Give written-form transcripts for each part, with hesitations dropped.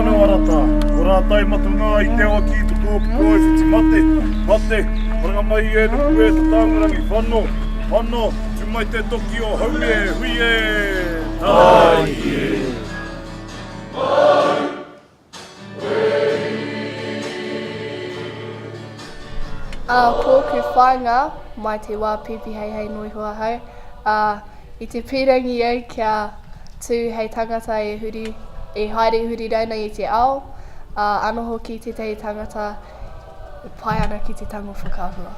Tēnā warata, ko rātai matunga I te awa ki to kōpiko e whiti mate, maranga mai e nuku e te tāngarangi whanno, tu mai te toki o haue, hui e, tai e. Pōku whāinga, mai te wā pipi hei nui hua hau. I te pirangi au kia tū hei tangata e haere huri rauna I te ao. Ano hoki te tei tangata pai ana ki te tango whakaahua.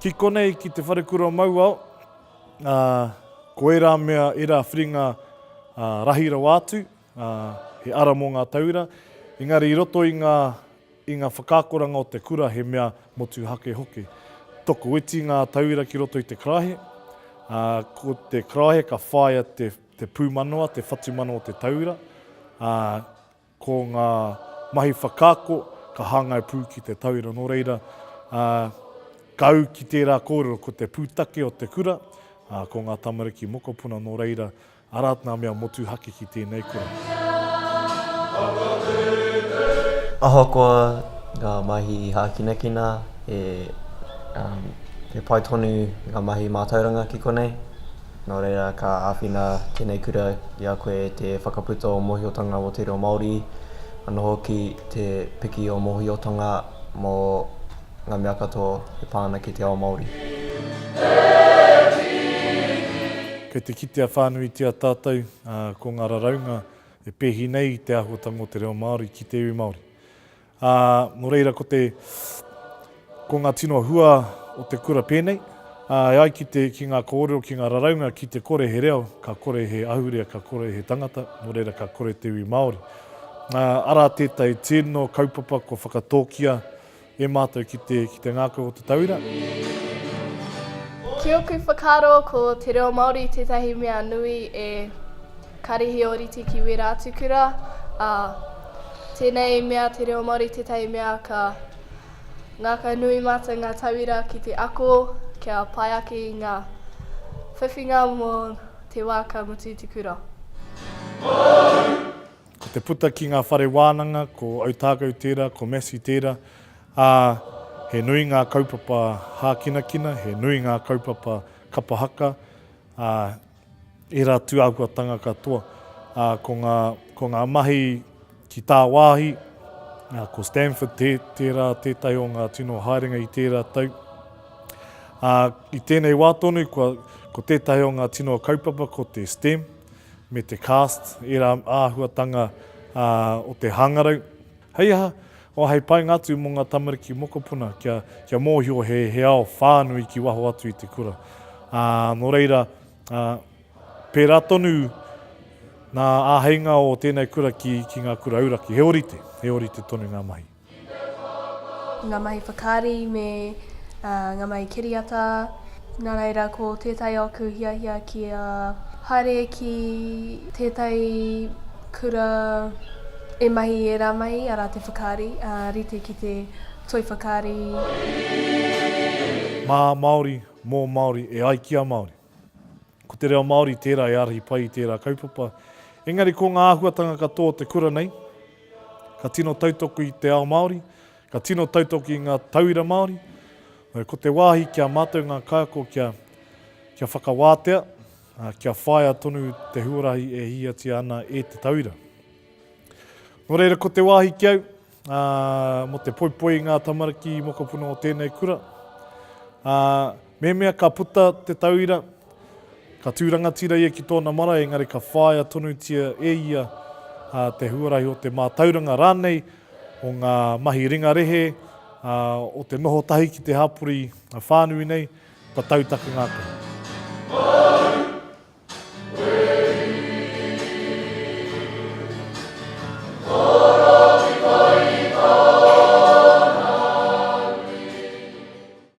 Ki konei ki te wharekura mau au, ko e rā mea e rā whiringa rahira wātu, he ara mō ngā taura. Engari I roto I ngā whakākoranga o te kura he mea motu hake hoke. Toko iti ngā taura ki roto I te karahe. Ko te karahe ka whāia te pūmanoa, te whatumano o te taura. Ko ngā mahi whakāko ka hāngai pū ki te taura. Nō reira, kau ki tērā kōrero ko te pūtake o te kura, ko ngā tamariki mokopuna. Nō reira, arātana mea motu hake ki tēnei kura. Ahakoa ngā mahi hākinakina he pai tonu ngā mahi mātauranga ki konei. Nō reira ka āwhina tēnei kura I a koe te whakaputa o mohiotanga o te reo Māori. Anō hoki te piki o mohiotanga mō ngā mea katoa he pāna ki te ao Māori. Kei te kitea whānui tia tātou, ko ngā raraunga e pēhi nei I te āhuatanga o te reo Māori ki te iwi Māori. Nō reira ko ngā tino hua o te kura pēnei, ai ki ngā kōrero, ki ngā raraunga, ki te kore he reo, ka kore he ahurea, ka kore he tangata, nō reira ka kore te iwi Māori. Ara tētai tēno kaupapa ko whakatōkia e mātou ki te ngākau o te taura. Ki oku whakaro ko te reo Māori tētahi mea nui e karihi o riti ki wera atu kura. Tēnei mea te reo Māori tētahi mea ka ngākau nui mata ngā tauira ki te ako, kia pai ake I ngā whiwhinga mō te wā ka mutu te kura. Ko te puta ki ngā whare wānanga, ko Autaukau tērā, ko Masi tērā, he nui ngā kaupapa hākinakina, he nui ngā kaupapa kapahaka, e rā tuahuatanga katoa. Ko ngā mahi ki tā wāhi, ko Stanford tērā, tētai o ngā tino haerenga I tērā tau. I tēnei wā tonu, ko tētai o ngā tino kaupapa, ko te STEM, me te CAST, e rā āhuatanga o te hangarau. Hei aha, o hei pai ngatu mō ngā tamariki mokopuna, kia mōhio he ao whānui ki waho atu I te kura. Nō reira, pērā tonu nā āheinga o tēnei kura ki ngā kura auraki. He orite tonu ngā mahi. Ngā mahi whakari me ngā mahi kiriata. Nā reira ko tētai aku hiahia ki haere ki tētai kura e mahi e rā mahi, ara te whakari, rite ki te toi whakari. Mā Māori, mō Māori, e ai kia Māori. Ko te reo Māori tērā e arahi pai I tērā kaupapa. Engari ko ngā āhuatanga katoa te kura nei, ka tino tautoko I te ao Māori, ka tino tautoko I ngā tauira Māori. Ko te wāhi kia mātou ngā kāko kia whakawātea, kia whaia tonu te huarahi e hiatia ana e te tauira. Nō reira ko te wāhi kiau, mo te poipoi ngā tamariki mokopuna o tēnei kura. Mea ka puta te tauira, ka tūrangatira ia ki tōna mara, engari ka whaia tonu tia e ia te huarahi o te mātauranga rānei, o ngā mahi ringarehe, o te noho tahi ki te hapuri whānui nei, ka tautaka ngākau.